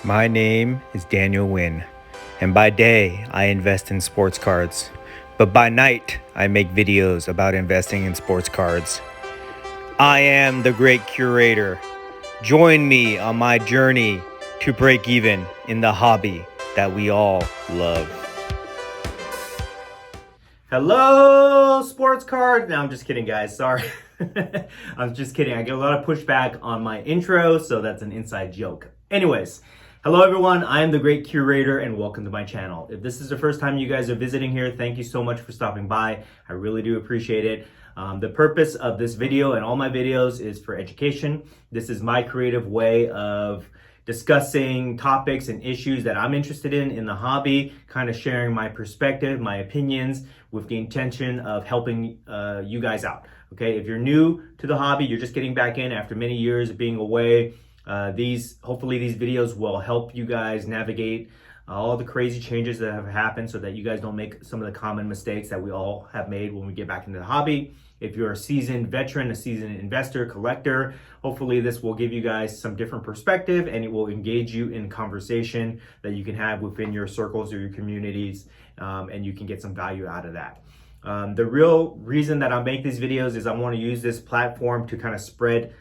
My name is Daniel Wynn, and by day I invest in sports cards, but by night I make videos about investing in sports cards. I am the great curator. Join me on my journey to break even in the hobby that we all love. Hello, sports card. No, I'm just kidding, guys. Sorry. I'm just kidding. I get a lot of pushback on my intro, so that's an inside joke. Anyways, hello everyone. I am the great curator and welcome to my channel. If this is the first time you guys are visiting here, thank you so much for stopping by. I really do appreciate it. The purpose of this video and all my videos is for education. This is my creative way of discussing topics and issues that I'm interested in the hobby, kind of sharing my perspective, my opinions, with the intention of helping you guys out. Okay, if you're new to the hobby, you're just getting back in after many years of being away, hopefully these videos will help you guys navigate all the crazy changes that have happened so that you guys don't make some of the common mistakes that we all have made when we get back into the hobby. If you're a seasoned veteran, a seasoned investor, collector, hopefully this will give you guys some different perspective and it will engage you in conversation that you can have within your circles or your communities, and you can get some value out of that. The real reason that I make these videos is I want to use this platform to kind of spread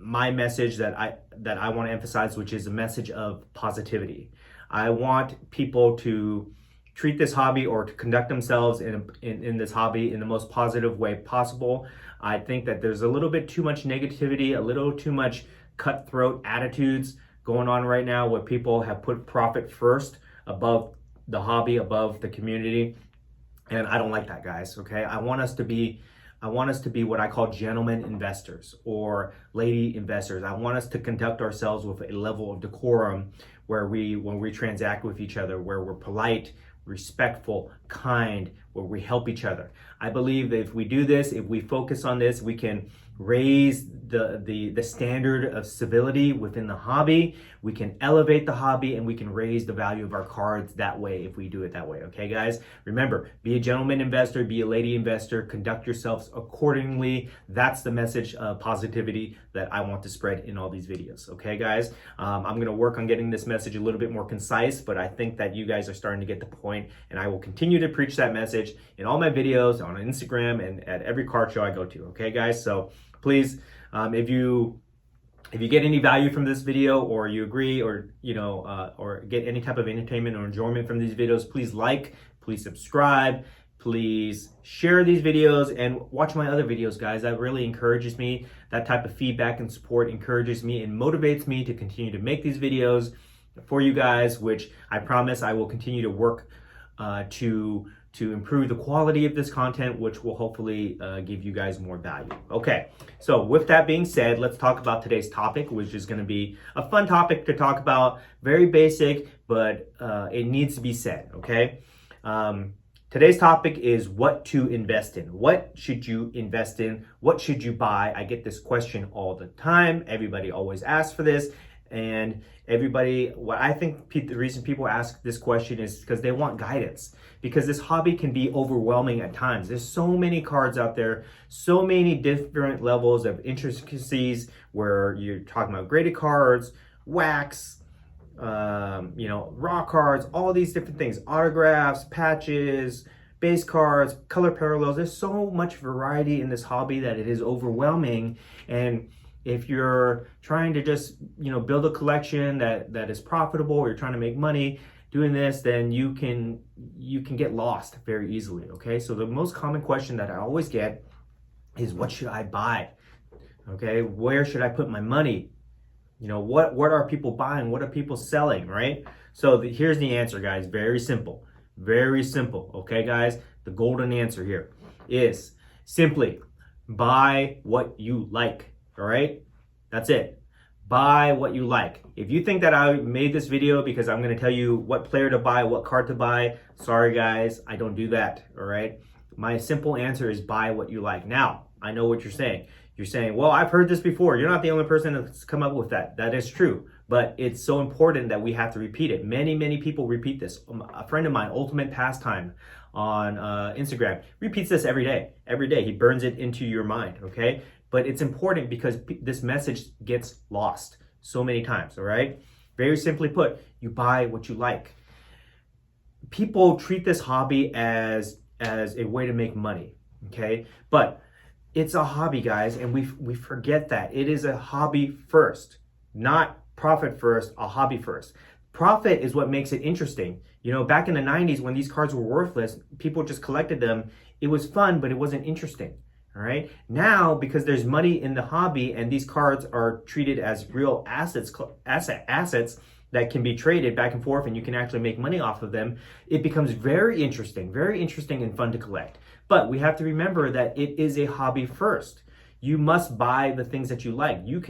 my message that I want to emphasize, which is a message of positivity. I want people to treat this hobby or to conduct themselves in this hobby in the most positive way possible. I think that there's a little bit too much negativity, a little too much cutthroat attitudes going on right now where people have put profit first above the hobby, above the community. And I don't like that, guys, okay? I want us to be what I call gentlemen investors or lady investors. I want us to conduct ourselves with a level of decorum where when we transact with each other, where we're polite, respectful, kind, where we help each other. I believe that if we do this, if we focus on this, we can raise the standard of civility within the hobby. We can elevate the hobby and we can raise the value of our cards that way if we do it that way. Okay, guys? Remember, be a gentleman investor, be a lady investor, conduct yourselves accordingly. That's the message of positivity that I want to spread in all these videos. Okay, guys? I'm going to work on getting this message a little bit more concise, but I think that you guys are starting to get the point, and I will continue to preach that message in all my videos on Instagram and at every card show I go to. Okay, guys? So please, if you get any value from this video, or you agree, or or get any type of entertainment or enjoyment from these videos, please like, please subscribe, please share these videos, and watch my other videos, guys. That really encourages me. That type of feedback and support encourages me and motivates me to continue to make these videos for you guys, which I promise I will continue to work to improve the quality of this content, which will hopefully give you guys more value. Okay, so with that being said, let's talk about today's topic, which is going to be a fun topic to talk about. Very basic, but it needs to be said, okay? Today's topic is what to invest in. What should you invest in? What should you buy? I get this question all the time. Everybody always asks for this. And what I think the reason people ask this question is because they want guidance, because this hobby can be overwhelming at times. There's so many cards out there, so many different levels of intricacies where you're talking about graded cards, wax, raw cards, all these different things, autographs, patches, base cards, color parallels. There's so much variety in this hobby that it is overwhelming. And if you're trying to just, build a collection that is profitable, or you're trying to make money doing this, then you can get lost very easily, okay? So the most common question that I always get is, what should I buy? Okay, where should I put my money? What are people buying? What are people selling, right? So here's the answer, guys. Very simple. Very simple, okay, guys? The golden answer here is simply buy what you like. All right, that's it. Buy what you like. If you think that I made this video because I'm going to tell you what player to buy, what card to buy, sorry guys, I don't do that. All right, my simple answer is buy what you like. Now, I know what you're saying. You're saying, well, I've heard this before. You're not the only person that's come up with that. That is true, but it's so important that we have to repeat it. Many people repeat this. A friend of mine, Ultimate Pastime on Instagram, repeats this every day. Every day, he burns it into your mind, okay? But it's important because this message gets lost so many times, all right? Very simply put, you buy what you like. People treat this hobby as a way to make money, okay? But it's a hobby, guys, and we forget that. It is a hobby first, not profit first, a hobby first. Profit is what makes it interesting. You know, back in the 90s when these cards were worthless, people just collected them. It was fun, but it wasn't interesting. All right. Now, because there's money in the hobby and these cards are treated as real assets that can be traded back and forth and you can actually make money off of them, it becomes very interesting and fun to collect. But we have to remember that it is a hobby first. You must buy the things that you like. You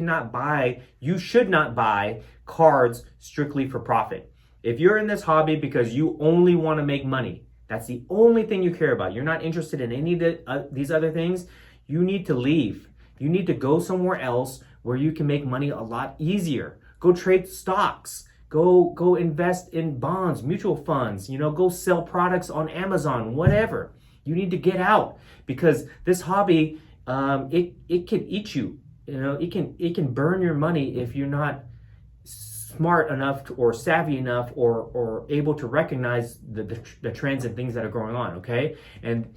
should not buy cards strictly for profit. If you're in this hobby because you only want to make money, that's the only thing you care about, you're not interested in any of these other things, you need to leave. You need to go somewhere else where you can make money a lot easier. Go trade stocks. Go invest in bonds, mutual funds, go sell products on Amazon, whatever. You need to get out because this hobby, it can eat you. It can burn your money if you're not smart enough or savvy enough or able to recognize the trends and things that are going on, okay? And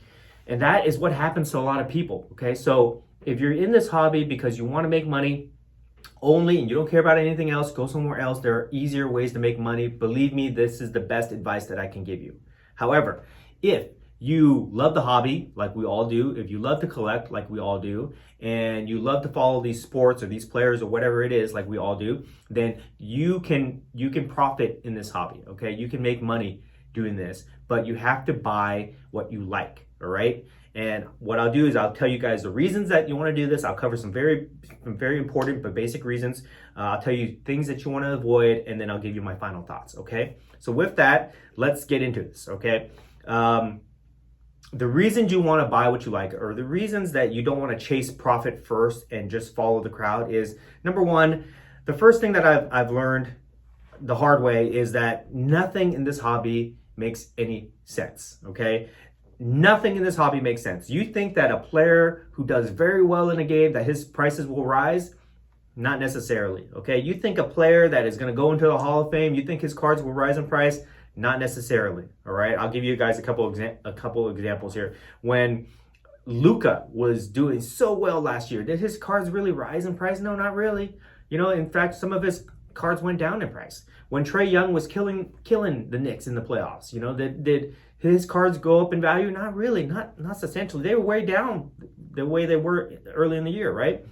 that is what happens to a lot of people, okay? So if you're in this hobby because you want to make money only and you don't care about anything else, go somewhere else. There are easier ways to make money. Believe me, this is the best advice that I can give you. However, if you love the hobby like we all do, if you love to collect like we all do, and you love to follow these sports or these players or whatever it is like we all do, then you can profit in this hobby, okay? You can make money doing this, but you have to buy what you like, all right? And what I'll do is I'll tell you guys the reasons that you want to do this. I'll cover some very important but basic reasons. I'll tell you things that you want to avoid, and then I'll give you my final thoughts, okay? So with that, let's get into this, okay? The reasons you want to buy what you like, or the reasons that you don't want to chase profit first and just follow the crowd is, number one, the first thing that I've learned the hard way is that nothing in this hobby makes any sense, okay? Nothing in this hobby makes sense. You think that a player who does very well in a game, that his prices will rise? Not necessarily, okay? You think a player that is going to go into the Hall of Fame, you think his cards will rise in price? Not necessarily, all right? I'll give you guys a couple examples here. When Luka was doing so well last year, did his cards really rise in price? No, not really. In fact, some of his cards went down in price. When Trae Young was killing the Knicks in the playoffs, did his cards go up in value? Not really, not substantially. They were way down the way they were early in the year, right?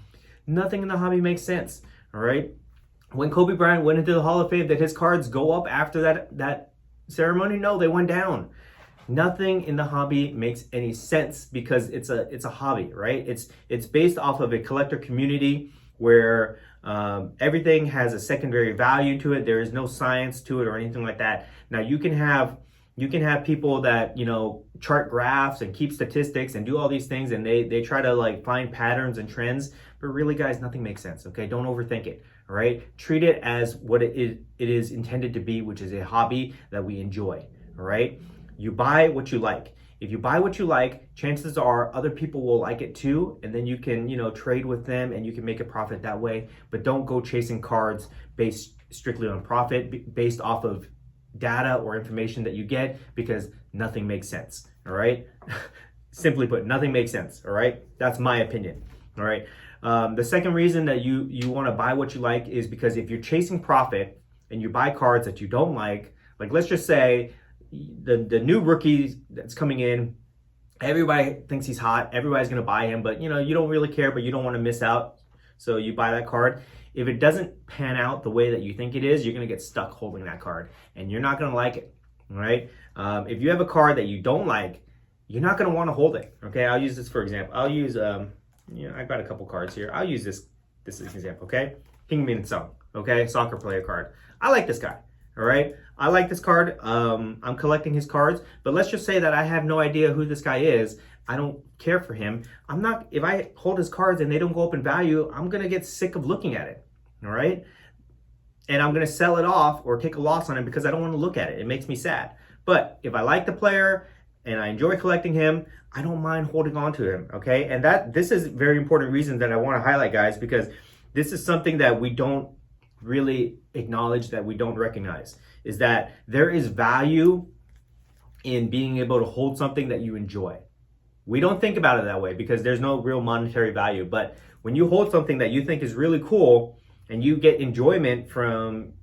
Nothing in the hobby makes sense, all right? When Kobe Bryant went into the Hall of Fame, did his cards go up after that ceremony? No, they went down. Nothing in the hobby makes any sense because it's a hobby, right? It's based off of a collector community where everything has a secondary value to it. There is no science to it or anything like that. Now you can have people that chart graphs and keep statistics and do all these things, and they try to like find patterns and trends, but really, guys, nothing makes sense. Okay, don't overthink it. All right, treat it as what it is intended to be, which is a hobby that we enjoy. All right, you buy what you like. If you buy what you like, chances are other people will like it too, and then you can trade with them and you can make a profit that way. But don't go chasing cards based strictly on profit, based off of data or information that you get, because nothing makes sense. All right, simply put, nothing makes sense. All right, that's my opinion. All right. The second reason that you want to buy what you like is because if you're chasing profit and you buy cards that you don't like let's just say the new rookie that's coming in, everybody thinks he's hot, everybody's going to buy him, but you don't really care, but you don't want to miss out, so you buy that card. If it doesn't pan out the way that you think it is, you're going to get stuck holding that card and you're not going to like it. All right. If you have a card that you don't like, you're not going to want to hold it. Okay. I'll use this for example. I'll use I've got a couple cards here. I'll use this as an example, okay? King Min Sung, okay? Soccer player card. I like this guy, all right? I like this card. I'm collecting his cards, but let's just say that I have no idea who this guy is. I don't care for him. If I hold his cards and they don't go up in value, I'm gonna get sick of looking at it, all right? And I'm gonna sell it off or take a loss on it because I don't wanna look at it. It makes me sad. But if I like the player and I enjoy collecting him, I don't mind holding on to him, okay? And this is very important reason that I want to highlight, guys, because this is something that we don't really acknowledge that we don't recognize is that there is value in being able to hold something that you enjoy. We don't think about it that way because there's no real monetary value. But when you hold something that you think is really cool and you get enjoyment from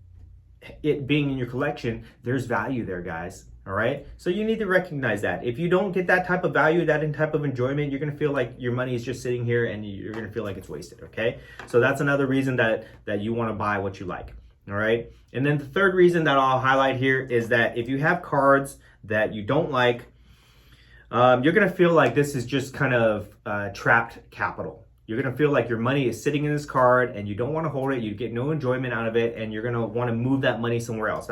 it being in your collection, there's value there, guys. All right. So you need to recognize that. If you don't get that type of value, that type of enjoyment, you're going to feel like your money is just sitting here and you're going to feel like it's wasted. Okay. So that's another reason that you want to buy what you like. All right. And then the third reason that I'll highlight here is that if you have cards that you don't like, you're going to feel like this is just kind of trapped capital. You're going to feel like your money is sitting in this card and you don't want to hold it. You get no enjoyment out of it and you're going to want to move that money somewhere else.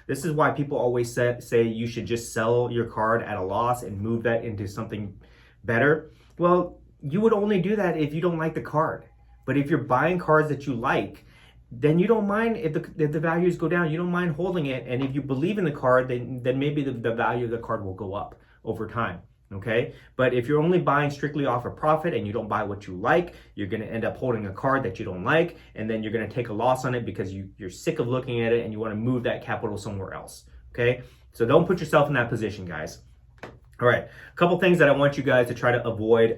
This is why people always say you should just sell your card at a loss and move that into something better. Well, you would only do that if you don't like the card. But if you're buying cards that you like, then you don't mind if the values go down. You don't mind holding it. And if you believe in the card, then maybe the value of the card will go up over time. Okay, but if you're only buying strictly off of profit and you don't buy what you like, you're going to end up holding a card that you don't like, and then you're going to take a loss on it because you're sick of looking at it and you want to move that capital somewhere else. Okay, so don't put yourself in that position, guys. All right, a couple things that I want you guys to try to avoid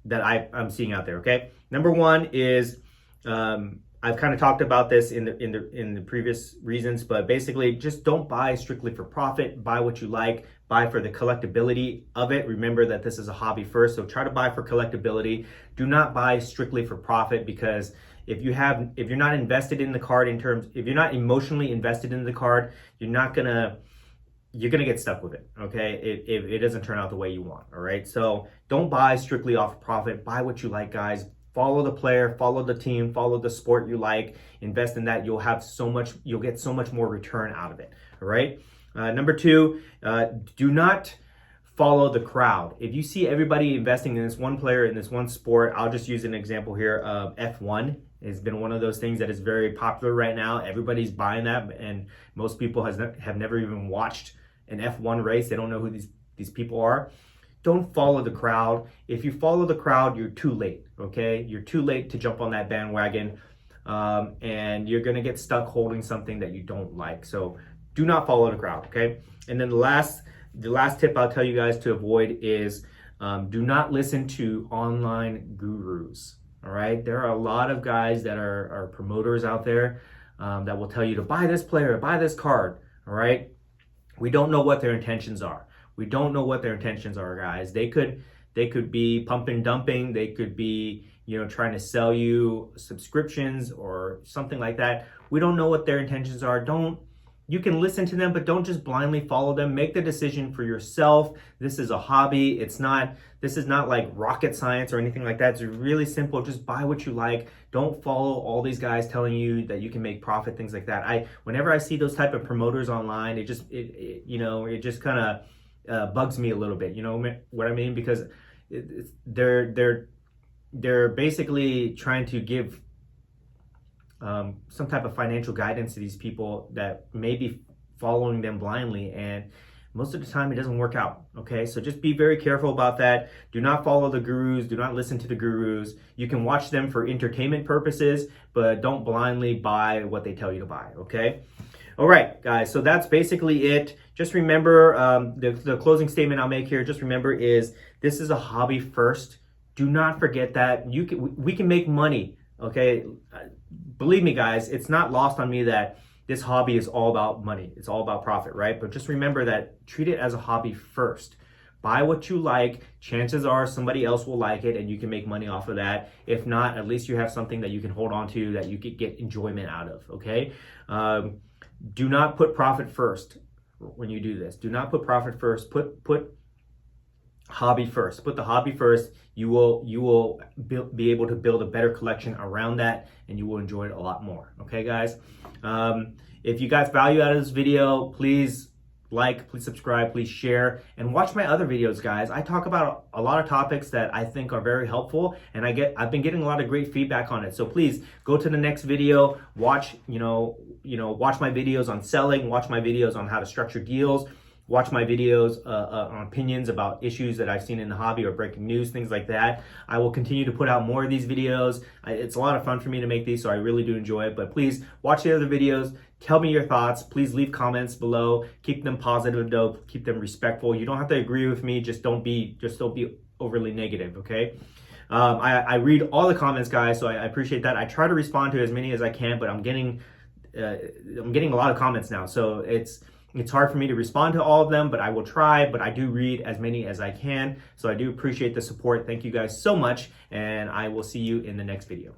that I'm seeing out there. Okay, number one is I've kind of talked about this in the previous reasons, but basically just don't buy strictly for profit. Buy what you like. Buy for the collectability of it. Remember that this is a hobby first, so try to buy for collectability. Do not buy strictly for profit, because if you're not invested in the card if you're not emotionally invested in the card, you're gonna get stuck with it. Okay, it doesn't turn out the way you want. All right, so don't buy strictly off profit. Buy what you like, guys. Follow the player, follow the team, follow the sport you like. Invest in that. You'll get so much more return out of it. All right. Number two, do not follow the crowd. If you see everybody investing in this one player, in this one sport, I'll just use an example here. F1 has been one of those things that is very popular right now. Everybody's buying that, and most people have never even watched an F1 race. They don't know who these people are. Don't follow the crowd. If you follow the crowd, you're too late, okay? You're too late to jump on that bandwagon, and you're gonna get stuck holding something that you don't like. So do not follow the crowd, okay? And then the last tip I'll tell you guys to avoid is do not listen to online gurus, all right? There are a lot of guys that are promoters out there that will tell you to buy this player, buy this card, all right? We don't know what their intentions are. We don't know what their intentions are, guys. They could be pump and dumping. They could be, trying to sell you subscriptions or something like that. We don't know what their intentions are. You can listen to them, but don't just blindly follow them. Make the decision for yourself. This is a hobby. This is not like rocket science or anything like that. It's really simple. Just buy what you like. Don't follow all these guys telling you that you can make profit, things like that. Whenever I see those type of promoters online, it just kind of bugs me a little bit. You know what I mean? Because they're basically trying to give some type of financial guidance to these people that may be following them blindly, and most of the time it doesn't work out. Okay, so just be very careful about that. Do not follow the gurus. Do not listen to the gurus. You can watch them for entertainment purposes, but don't blindly buy what they tell you to buy. Okay. All right, guys, so that's basically it. Just remember, the closing statement I'll make here, just remember, is this is a hobby first. Do not forget that we can make money, okay? Believe me, guys, it's not lost on me that this hobby is all about money. It's all about profit, right? But just remember that treat it as a hobby first. Buy what you like. Chances are somebody else will like it and you can make money off of that. If not, at least you have something that you can hold on to that you could get enjoyment out of, okay? Do not put profit first when you do this. Do not put profit first. Put hobby first. Put the hobby first. You will be able to build a better collection around that, and you will enjoy it a lot more. Okay, guys? If you got value out of this video, please like, please subscribe, please share, and watch my other videos, guys. I talk about a lot of topics that I think are very helpful, and I've been getting a lot of great feedback on it. So please go to the next video, watch my videos on selling, watch my videos on how to structure deals, watch my videos on opinions about issues that I've seen in the hobby or breaking news, things like that. I will continue to put out more of these videos. It's a lot of fun for me to make these, so I really do enjoy it. But please watch the other videos. Tell me your thoughts. Please leave comments below. Keep them positive though. Keep them respectful. You don't have to agree with me. Just don't be overly negative, okay? I read all the comments, guys, so I appreciate that. I try to respond to as many as I can, but I'm getting a lot of comments now, so it's hard for me to respond to all of them, but I will try. But I do read as many as I can, so I do appreciate the support. Thank you guys so much, and I will see you in the next video.